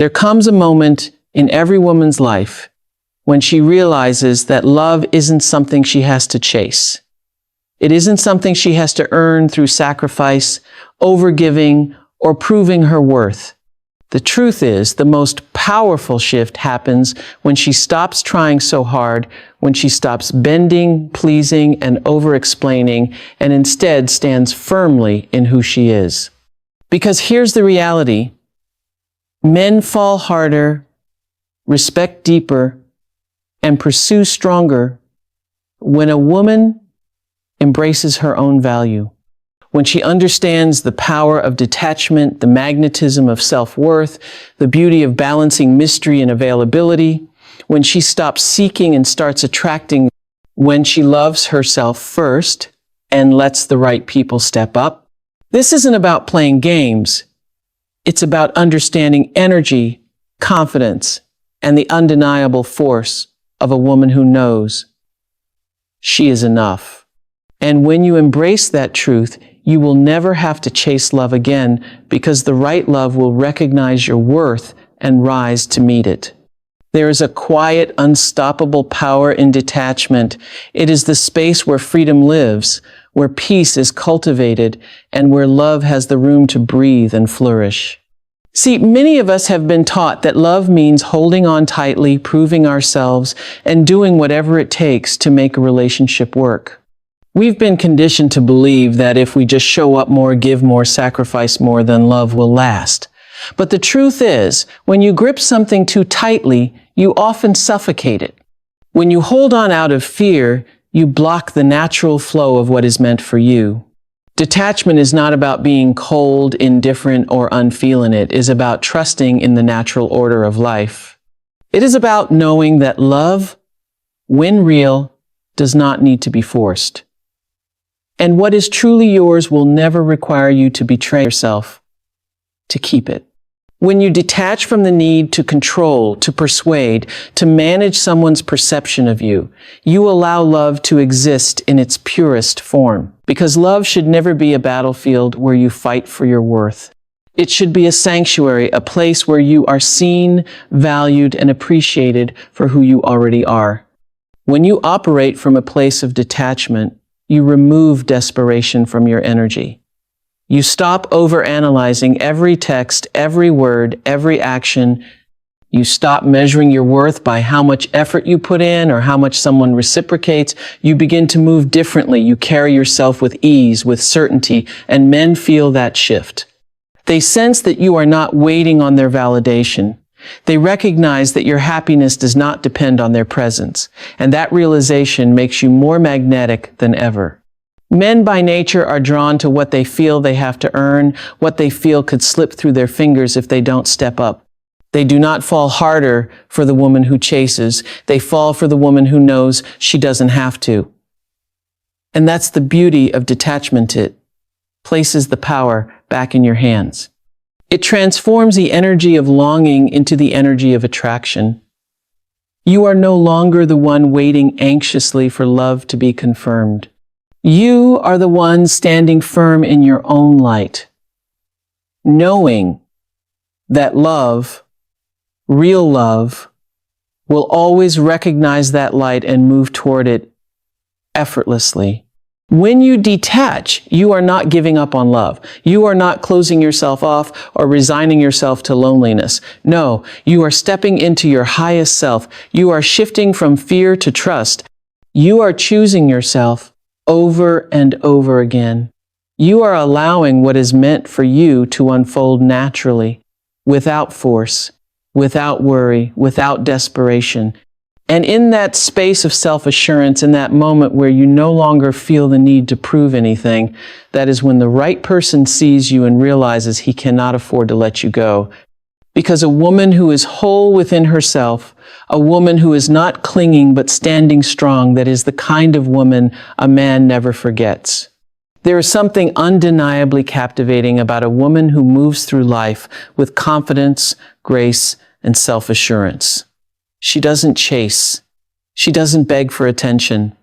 There comes a moment in every woman's life when she realizes that love isn't something she has to chase. It isn't something she has to earn through sacrifice, overgiving, or proving her worth. The truth is, the most powerful shift happens when she stops trying so hard, when she stops bending, pleasing, and over-explaining, and instead stands firmly in who she is. Because here's the reality: men fall harder, respect deeper, and pursue stronger when a woman embraces her own value. When she understands the power of detachment, the magnetism of self-worth, the beauty of balancing mystery and availability, when she stops seeking and starts attracting, when she loves herself first and lets the right people step up. This isn't about playing games. It's about understanding energy, confidence, and the undeniable force of a woman who knows she is enough. And when you embrace that truth, you will never have to chase love again, because the right love will recognize your worth and rise to meet it. There is a quiet, unstoppable power in detachment. It is the space where freedom lives, where peace is cultivated, and where love has the room to breathe and flourish. See, many of us have been taught that love means holding on tightly, proving ourselves, and doing whatever it takes to make a relationship work. We've been conditioned to believe that if we just show up more, give more, sacrifice more, then love will last. But the truth is, when you grip something too tightly, you often suffocate it. When you hold on out of fear, you block the natural flow of what is meant for you. Detachment is not about being cold, indifferent, or unfeeling. It is about trusting in the natural order of life. It is about knowing that love, when real, does not need to be forced. And what is truly yours will never require you to betray yourself to keep it. When you detach from the need to control, to persuade, to manage someone's perception of you, you allow love to exist in its purest form. Because love should never be a battlefield where you fight for your worth. It should be a sanctuary, a place where you are seen, valued, and appreciated for who you already are. When you operate from a place of detachment, you remove desperation from your energy. You stop overanalyzing every text, every word, every action. You stop measuring your worth by how much effort you put in or how much someone reciprocates. You begin to move differently. You carry yourself with ease, with certainty, and men feel that shift. They sense that you are not waiting on their validation. They recognize that your happiness does not depend on their presence, and that realization makes you more magnetic than ever. Men by nature are drawn to what they feel they have to earn, what they feel could slip through their fingers if they don't step up. They do not fall harder for the woman who chases. They fall for the woman who knows she doesn't have to. And that's the beauty of detachment. It places the power back in your hands. It transforms the energy of longing into the energy of attraction. You are no longer the one waiting anxiously for love to be confirmed. You are the one standing firm in your own light, knowing that love, real love, will always recognize that light and move toward it effortlessly. When you detach, you are not giving up on love. You are not closing yourself off or resigning yourself to loneliness. No, you are stepping into your highest self. You are shifting from fear to trust. You are choosing yourself over and over again. You are allowing what is meant for you to unfold naturally, without force, without worry, without desperation. And in that space of self-assurance, in that moment where you no longer feel the need to prove anything, that is when the right person sees you and realizes he cannot afford to let you go. Because a woman who is whole within herself, a woman who is not clinging but standing strong, that is the kind of woman a man never forgets. There is something undeniably captivating about a woman who moves through life with confidence, grace, and self-assurance. She doesn't chase. She doesn't beg for attention.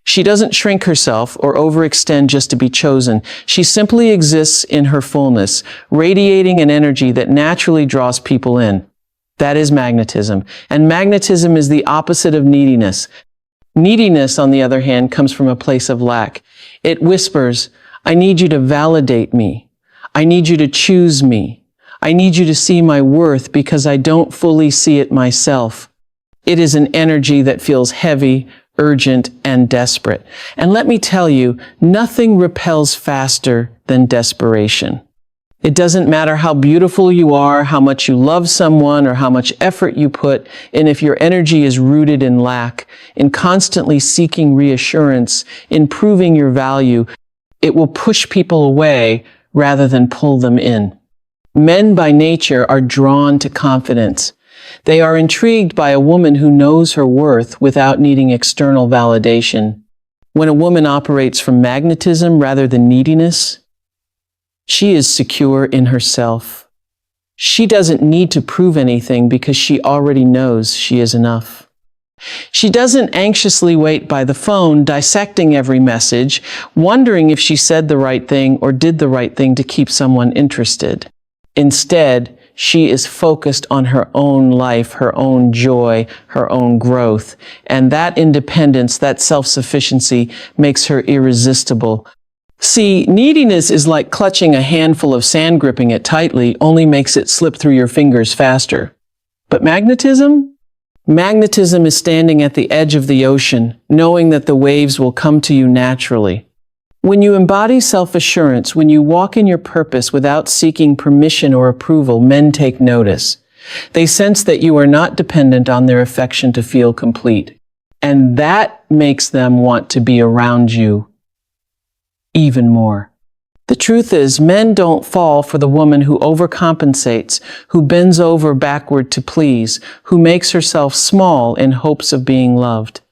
She doesn't shrink herself or overextend just to be chosen. She simply exists in her fullness, radiating an energy that naturally draws people in. That is magnetism. And magnetism is the opposite of neediness. Neediness, on the other hand, comes from a place of lack. It whispers, I need you to validate me. I need you to choose me. I need you to see my worth because I don't fully see it myself. It is an energy that feels heavy, urgent, and desperate. And let me tell you, nothing repels faster than desperation. It doesn't matter how beautiful you are, how much you love someone, or how much effort you put, and if your energy is rooted in lack, in constantly seeking reassurance, in proving your value, it will push people away rather than pull them in. Men by nature are drawn to confidence. They are intrigued by a woman who knows her worth without needing external validation. When a woman operates from magnetism rather than neediness, she is secure in herself. She doesn't need to prove anything because she already knows she is enough. She doesn't anxiously wait by the phone, dissecting every message, wondering if she said the right thing or did the right thing to keep someone interested. Instead, she is focused on her own life, her own joy, her own growth. And that independence, that self-sufficiency makes her irresistible. See, neediness is like clutching a handful of sand. Gripping it tightly only makes it slip through your fingers faster. But magnetism? Magnetism is standing at the edge of the ocean, knowing that the waves will come to you naturally. When you embody self-assurance, when you walk in your purpose without seeking permission or approval, men take notice. They sense that you are not dependent on their affection to feel complete. And that makes them want to be around you even more. The truth is, men don't fall for the woman who overcompensates, who bends over backward to please, who makes herself small in hopes of being loved.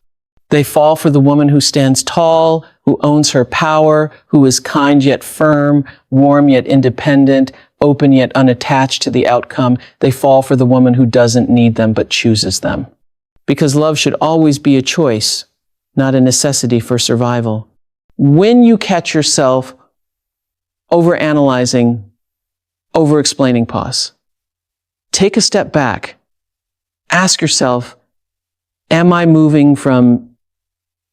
They fall for the woman who stands tall, who owns her power, who is kind yet firm, warm yet independent, open yet unattached to the outcome. They fall for the woman who doesn't need them but chooses them. Because love should always be a choice, not a necessity for survival. When you catch yourself overanalyzing, over-explaining, pause. Take a step back. Ask yourself, am I moving from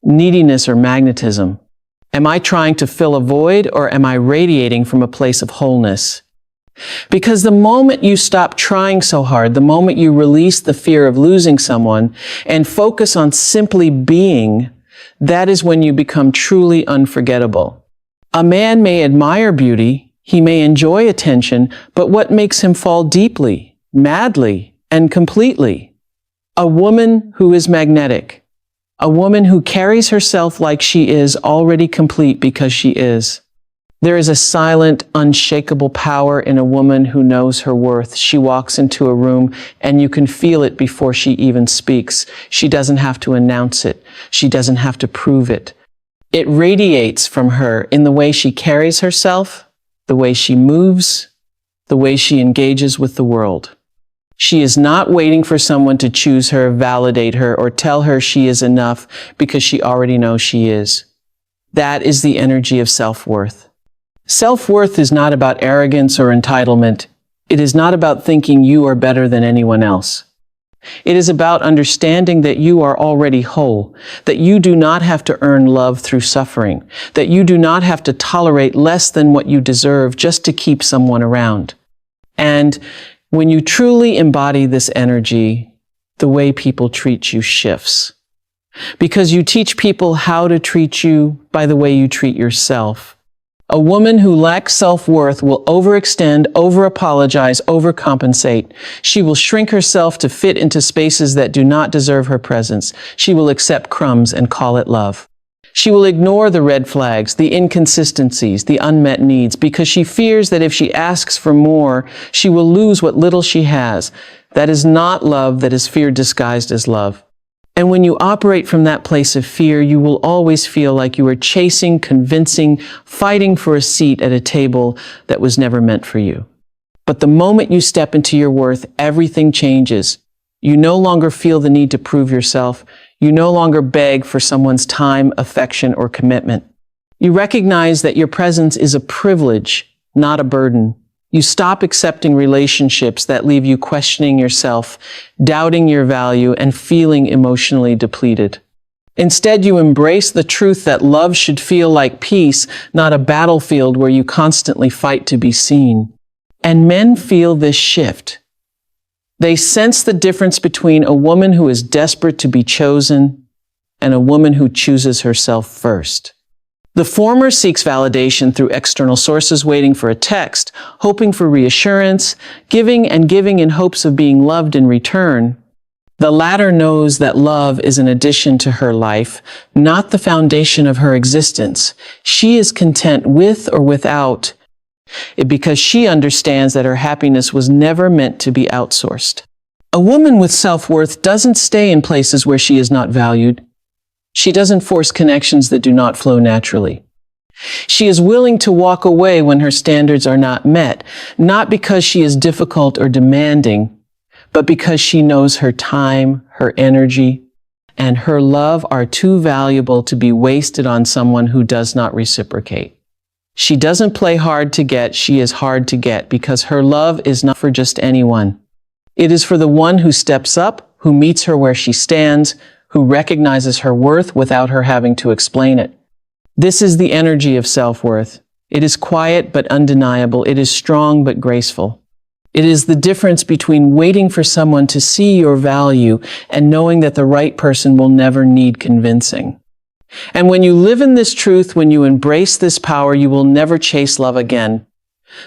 neediness or magnetism? Am I trying to fill a void, or am I radiating from a place of wholeness? Because the moment you stop trying so hard, the moment you release the fear of losing someone and focus on simply being, that is when you become truly unforgettable. A man may admire beauty, he may enjoy attention, but what makes him fall deeply, madly, and completely? A woman who is magnetic. A woman who carries herself like she is already complete because she is. There is a silent, unshakable power in a woman who knows her worth. She walks into a room and you can feel it before she even speaks. She doesn't have to announce it. She doesn't have to prove it. It radiates from her in the way she carries herself, the way she moves, the way she engages with the world. She is not waiting for someone to choose her, validate her, or tell her she is enough because she already knows she is. That is the energy of self-worth. Self-worth is not about arrogance or entitlement. It is not about thinking you are better than anyone else. It is about understanding that you are already whole, that you do not have to earn love through suffering, that you do not have to tolerate less than what you deserve just to keep someone around. And when you truly embody this energy, the way people treat you shifts. Because you teach people how to treat you by the way you treat yourself. A woman who lacks self-worth will overextend, over-apologize, overcompensate. She will shrink herself to fit into spaces that do not deserve her presence. She will accept crumbs and call it love. She will ignore the red flags, the inconsistencies, the unmet needs, because she fears that if she asks for more, she will lose what little she has. That is not love, that is fear disguised as love. And when you operate from that place of fear, you will always feel like you are chasing, convincing, fighting for a seat at a table that was never meant for you. But the moment you step into your worth, everything changes. You no longer feel the need to prove yourself. You no longer beg for someone's time, affection, or commitment. You recognize that your presence is a privilege, not a burden. You stop accepting relationships that leave you questioning yourself, doubting your value, and feeling emotionally depleted. Instead, you embrace the truth that love should feel like peace, not a battlefield where you constantly fight to be seen. And men feel this shift. They sense the difference between a woman who is desperate to be chosen and a woman who chooses herself first. The former seeks validation through external sources, waiting for a text, hoping for reassurance, giving in hopes of being loved in return. The latter knows that love is an addition to her life, not the foundation of her existence. She is content with or without it because she understands that her happiness was never meant to be outsourced. A woman with self-worth doesn't stay in places where she is not valued. She doesn't force connections that do not flow naturally. She is willing to walk away when her standards are not met, not because she is difficult or demanding, but because she knows her time, her energy, and her love are too valuable to be wasted on someone who does not reciprocate. She doesn't play hard to get, she is hard to get because her love is not for just anyone. It is for the one who steps up, who meets her where she stands, who recognizes her worth without her having to explain it. This is the energy of self-worth. It is quiet but undeniable. It is strong but graceful. It is the difference between waiting for someone to see your value and knowing that the right person will never need convincing. And when you live in this truth, when you embrace this power, you will never chase love again,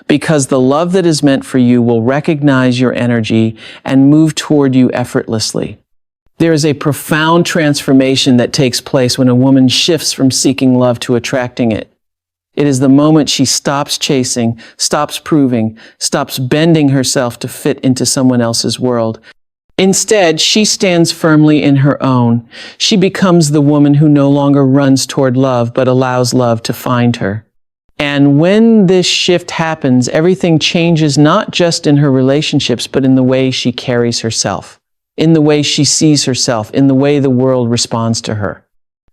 because the love that is meant for you will recognize your energy and move toward you effortlessly. There is a profound transformation that takes place when a woman shifts from seeking love to attracting it. It is the moment she stops chasing, stops proving, stops bending herself to fit into someone else's world. Instead, she stands firmly in her own. She becomes the woman who no longer runs toward love, but allows love to find her. And when this shift happens, everything changes, not just in her relationships, but in the way she carries herself, in the way she sees herself, in the way the world responds to her.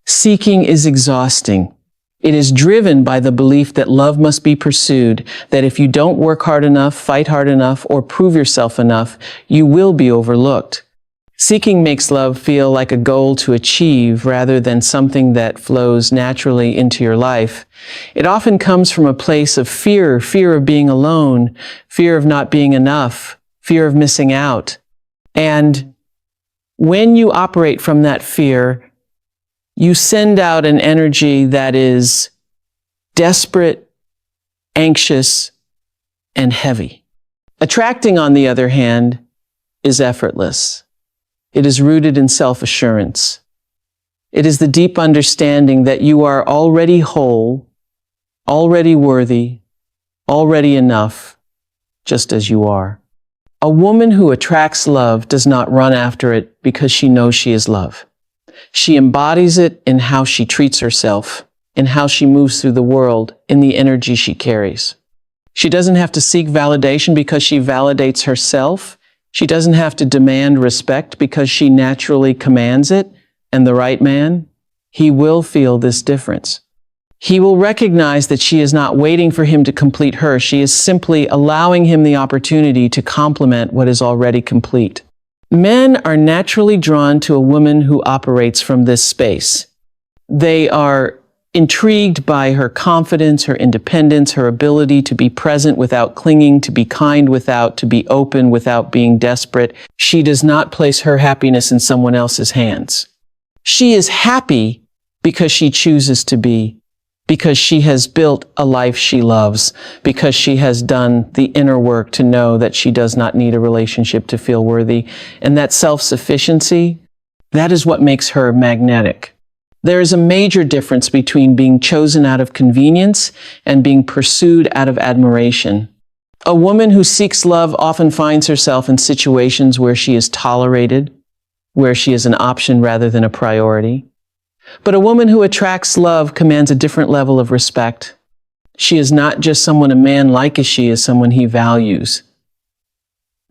Seeking is exhausting. It is driven by the belief that love must be pursued, that if you don't work hard enough, fight hard enough, or prove yourself enough, you will be overlooked. Seeking makes love feel like a goal to achieve rather than something that flows naturally into your life. It often comes from a place of fear of being alone, fear of not being enough, fear of missing out. And when you operate from that fear, you send out an energy that is desperate, anxious, and heavy. Attracting, on the other hand, is effortless. It is rooted in self-assurance. It is the deep understanding that you are already whole, already worthy, already enough, just as you are. A woman who attracts love does not run after it because she knows she is love. She embodies it in how she treats herself, in how she moves through the world, in the energy she carries. She doesn't have to seek validation because she validates herself. She doesn't have to demand respect because she naturally commands it. And the right man, he will feel this difference. He will recognize that she is not waiting for him to complete her. She is simply allowing him the opportunity to complement what is already complete. Men are naturally drawn to a woman who operates from this space. They are intrigued by her confidence, her independence, her ability to be present without clinging, to be kind without, to be open without being desperate. She does not place her happiness in someone else's hands. She is happy because she chooses to be, because she has built a life she loves, because she has done the inner work to know that she does not need a relationship to feel worthy. And that self-sufficiency, that is what makes her magnetic. There is a major difference between being chosen out of convenience and being pursued out of admiration. A woman who seeks love often finds herself in situations where she is tolerated, where she is an option rather than a priority. But a woman who attracts love commands a different level of respect. She is not just someone a man likes, she is someone he values.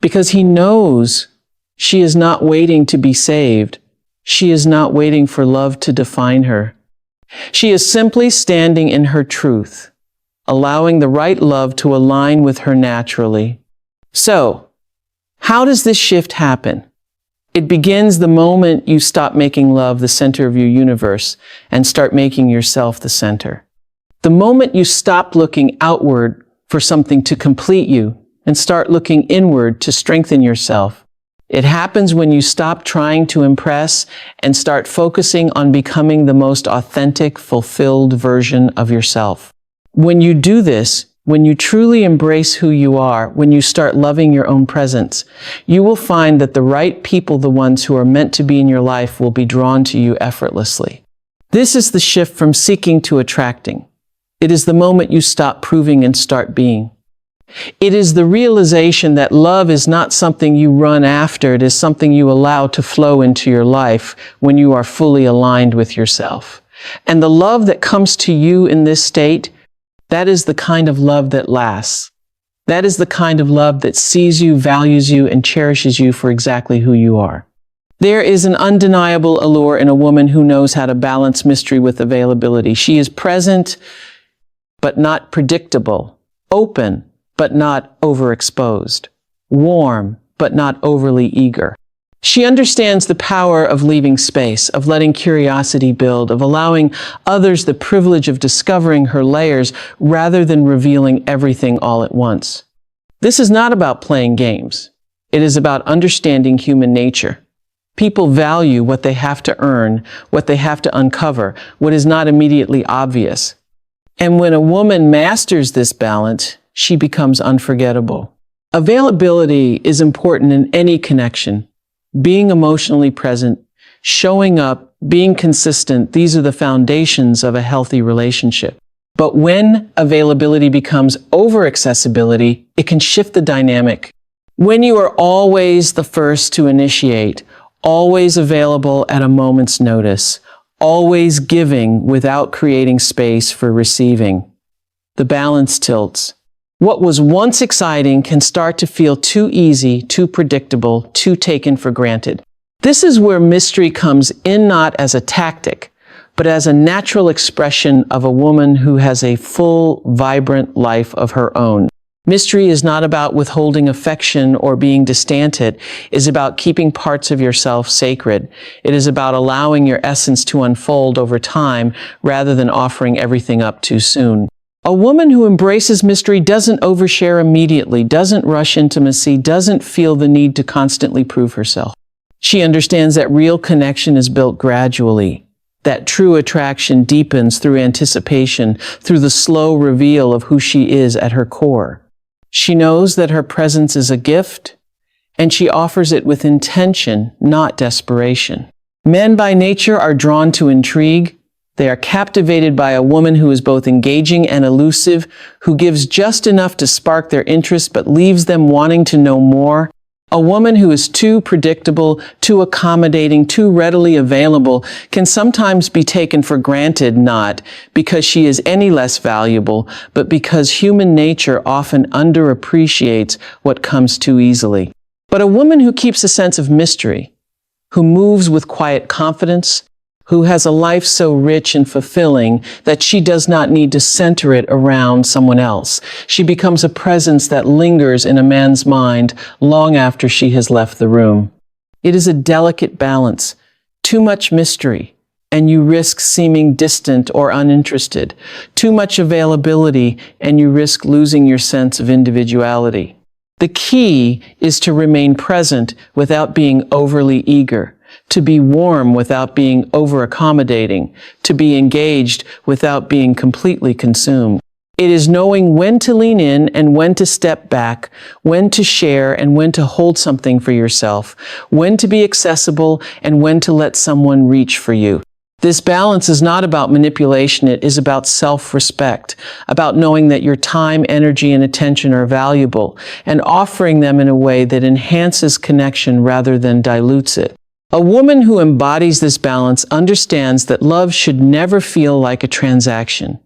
Because he knows she is not waiting to be saved. She is not waiting for love to define her. She is simply standing in her truth, allowing the right love to align with her naturally. So, how does this shift happen? It begins the moment you stop making love the center of your universe and start making yourself the center. The moment you stop looking outward for something to complete you and start looking inward to strengthen yourself. It happens when you stop trying to impress and start focusing on becoming the most authentic, fulfilled version of yourself. When you do this, when you truly embrace who you are, when you start loving your own presence, you will find that the right people, the ones who are meant to be in your life, will be drawn to you effortlessly. This is the shift from seeking to attracting. It is the moment you stop proving and start being. It is the realization that love is not something you run after. It is something you allow to flow into your life when you are fully aligned with yourself. And the love that comes to you in this state, that is the kind of love that lasts. That is the kind of love that sees you, values you, and cherishes you for exactly who you are. There is an undeniable allure in a woman who knows how to balance mystery with availability. She is present, but not predictable, open, but not overexposed, warm, but not overly eager. She understands the power of leaving space, of letting curiosity build, of allowing others the privilege of discovering her layers rather than revealing everything all at once. This is not about playing games. It is about understanding human nature. People value what they have to earn, what they have to uncover, what is not immediately obvious. And when a woman masters this balance, she becomes unforgettable. Availability is important in any connection. Being emotionally present, showing up, being consistent, these are the foundations of a healthy relationship. But when availability becomes over-accessibility, it can shift the dynamic. When you are always the first to initiate, always available at a moment's notice, always giving without creating space for receiving, the balance tilts. What was once exciting can start to feel too easy, too predictable, too taken for granted. This is where mystery comes in, not as a tactic, but as a natural expression of a woman who has a full, vibrant life of her own. Mystery is not about withholding affection or being distant. It is about keeping parts of yourself sacred. It is about allowing your essence to unfold over time rather than offering everything up too soon. A woman who embraces mystery doesn't overshare immediately, doesn't rush intimacy, doesn't feel the need to constantly prove herself. She understands that real connection is built gradually, that true attraction deepens through anticipation, through the slow reveal of who she is at her core. She knows that her presence is a gift, and she offers it with intention, not desperation. Men by nature are drawn to intrigue. They are captivated by a woman who is both engaging and elusive, who gives just enough to spark their interest but leaves them wanting to know more. A woman who is too predictable, too accommodating, too readily available can sometimes be taken for granted, not because she is any less valuable, but because human nature often underappreciates what comes too easily. But a woman who keeps a sense of mystery, who moves with quiet confidence, who has a life so rich and fulfilling that she does not need to center it around someone else. She becomes a presence that lingers in a man's mind long after she has left the room. It is a delicate balance. Too much mystery, and you risk seeming distant or uninterested. Too much availability, and you risk losing your sense of individuality. The key is to remain present without being overly eager, to be warm without being over-accommodating, to be engaged without being completely consumed. It is knowing when to lean in and when to step back, when to share and when to hold something for yourself, when to be accessible and when to let someone reach for you. This balance is not about manipulation, it is about self-respect, about knowing that your time, energy, and attention are valuable, and offering them in a way that enhances connection rather than dilutes it. A woman who embodies this balance understands that love should never feel like a transaction.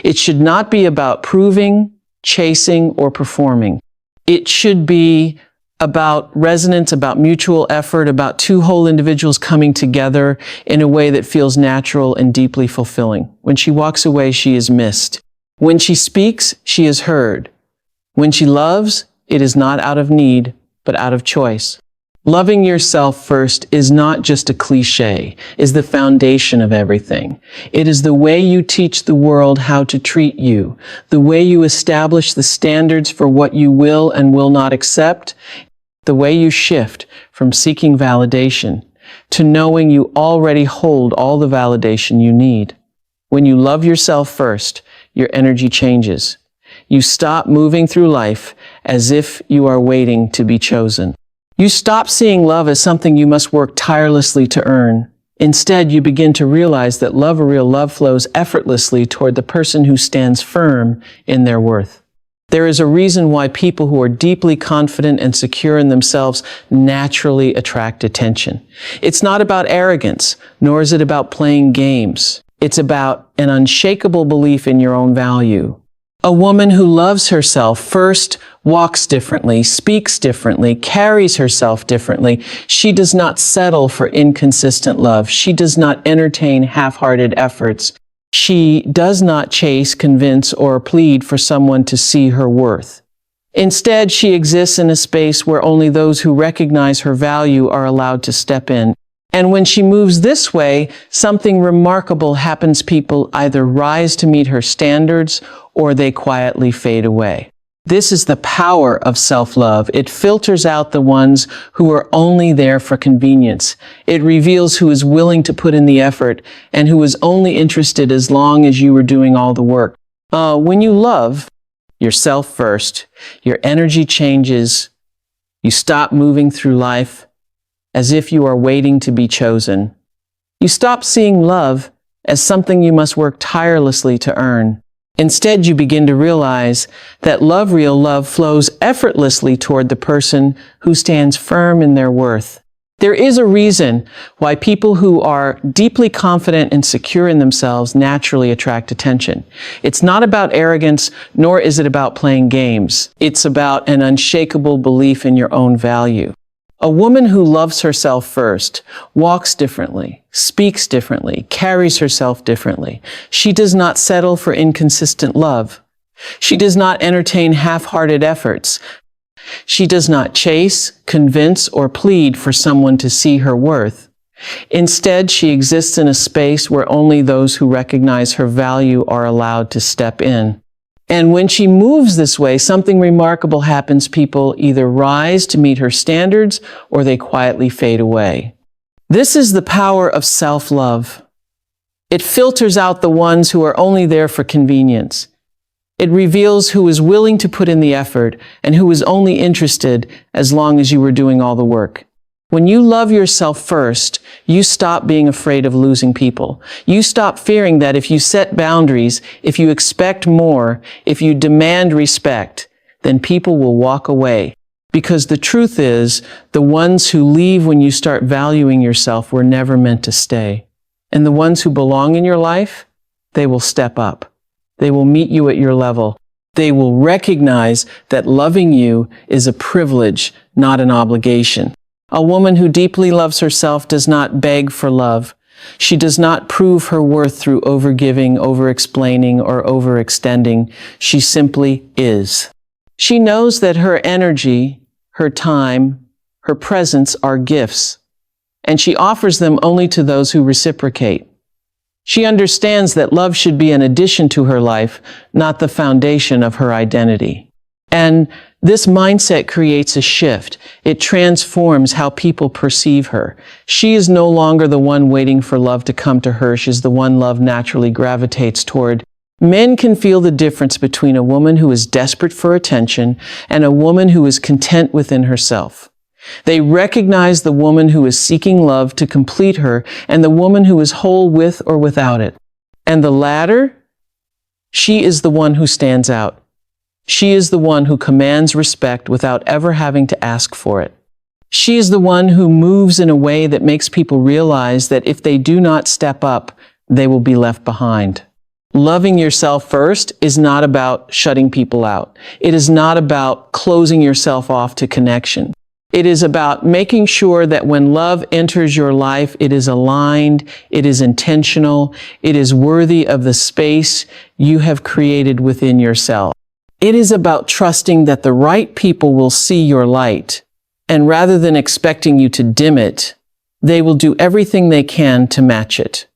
It should not be about proving, chasing, or performing. It should be about resonance, about mutual effort, about two whole individuals coming together in a way that feels natural and deeply fulfilling. When she walks away, she is missed. When she speaks, she is heard. When she loves, it is not out of need, but out of choice. Loving yourself first is not just a cliche, is the foundation of everything. It is the way you teach the world how to treat you, the way you establish the standards for what you will and will not accept, the way you shift from seeking validation to knowing you already hold all the validation you need. When you love yourself first, your energy changes. You stop moving through life as if you are waiting to be chosen. You stop seeing love as something you must work tirelessly to earn. Instead, you begin to realize that love, or real love, flows effortlessly toward the person who stands firm in their worth. There is a reason why people who are deeply confident and secure in themselves naturally attract attention. It's not about arrogance, nor is it about playing games. It's about an unshakable belief in your own value. A woman who loves herself first walks differently, speaks differently, carries herself differently. She does not settle for inconsistent love. She does not entertain half-hearted efforts. She does not chase, convince, or plead for someone to see her worth. Instead, she exists in a space where only those who recognize her value are allowed to step in. And when she moves this way, something remarkable happens. People either rise to meet her standards or they quietly fade away. This is the power of self-love. It filters out the ones who are only there for convenience. It reveals who is willing to put in the effort and who is only interested as long as you are doing all the work. When you love yourself first, your energy changes. You stop moving through life as if you are waiting to be chosen. You stop seeing love as something you must work tirelessly to earn. Instead, you begin to realize that love, real love, flows effortlessly toward the person who stands firm in their worth. There is a reason why people who are deeply confident and secure in themselves naturally attract attention. It's not about arrogance, nor is it about playing games. It's about an unshakable belief in your own value. A woman who loves herself first walks differently, speaks differently, carries herself differently. She does not settle for inconsistent love. She does not entertain half-hearted efforts. She does not chase, convince, or plead for someone to see her worth. Instead, she exists in a space where only those who recognize her value are allowed to step in. And when she moves this way, something remarkable happens. People either rise to meet her standards or they quietly fade away. This is the power of self-love. It filters out the ones who are only there for convenience. It reveals who is willing to put in the effort and who is only interested as long as you are doing all the work. When you love yourself first, you stop being afraid of losing people. You stop fearing that if you set boundaries, if you expect more, if you demand respect, then people will walk away. Because the truth is, the ones who leave when you start valuing yourself were never meant to stay. And the ones who belong in your life, they will step up. They will meet you at your level. They will recognize that loving you is a privilege, not an obligation. A woman who deeply loves herself does not beg for love. She does not prove her worth through overgiving, over-explaining, or overextending. She simply is. She knows that her energy, her time, her presence are gifts, and she offers them only to those who reciprocate. She understands that love should be an addition to her life, not the foundation of her identity. And this mindset creates a shift. It transforms how people perceive her. She is no longer the one waiting for love to come to her. She's the one love naturally gravitates toward. Men can feel the difference between a woman who is desperate for attention and a woman who is content within herself. They recognize the woman who is seeking love to complete her and the woman who is whole with or without it. And the latter, she is the one who stands out. She is the one who commands respect without ever having to ask for it. She is the one who moves in a way that makes people realize that if they do not step up, they will be left behind. Loving yourself first is not about shutting people out. It is not about closing yourself off to connection. It is about making sure that when love enters your life, it is aligned, it is intentional, it is worthy of the space you have created within yourself. It is about trusting that the right people will see your light, and rather than expecting you to dim it, they will do everything they can to match it.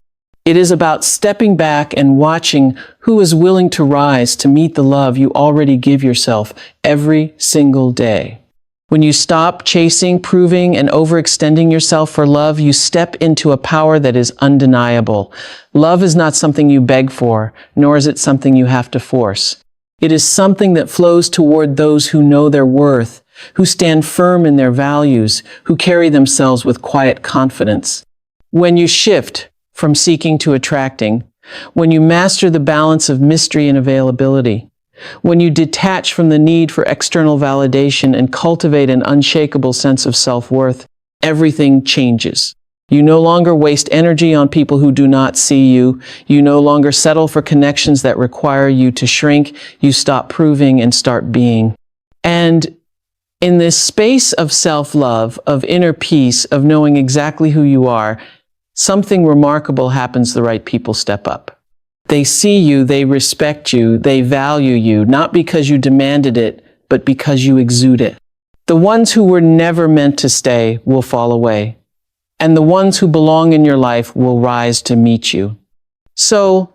It is about stepping back and watching who is willing to rise to meet the love you already give yourself every single day. When you stop chasing, proving, and overextending yourself for love, you step into a power that is undeniable. Love is not something you beg for, nor is it something you have to force. It is something that flows toward those who know their worth, who stand firm in their values, who carry themselves with quiet confidence. When you shift from seeking to attracting, when you master the balance of mystery and availability, when you detach from the need for external validation and cultivate an unshakable sense of self-worth, everything changes. You no longer waste energy on people who do not see you. You no longer settle for connections that require you to shrink. You stop proving and start being. And in this space of self-love, of inner peace, of knowing exactly who you are, something remarkable happens. The right people step up. They see you, they respect you, they value you, not because you demanded it, but because you exude it. The ones who were never meant to stay will fall away, and the ones who belong in your life will rise to meet you. So,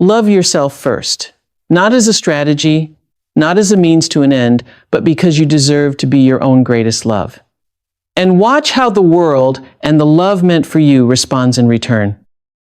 love yourself first, not as a strategy, not as a means to an end, but because you deserve to be your own greatest love. And watch how the world and the love meant for you responds in return.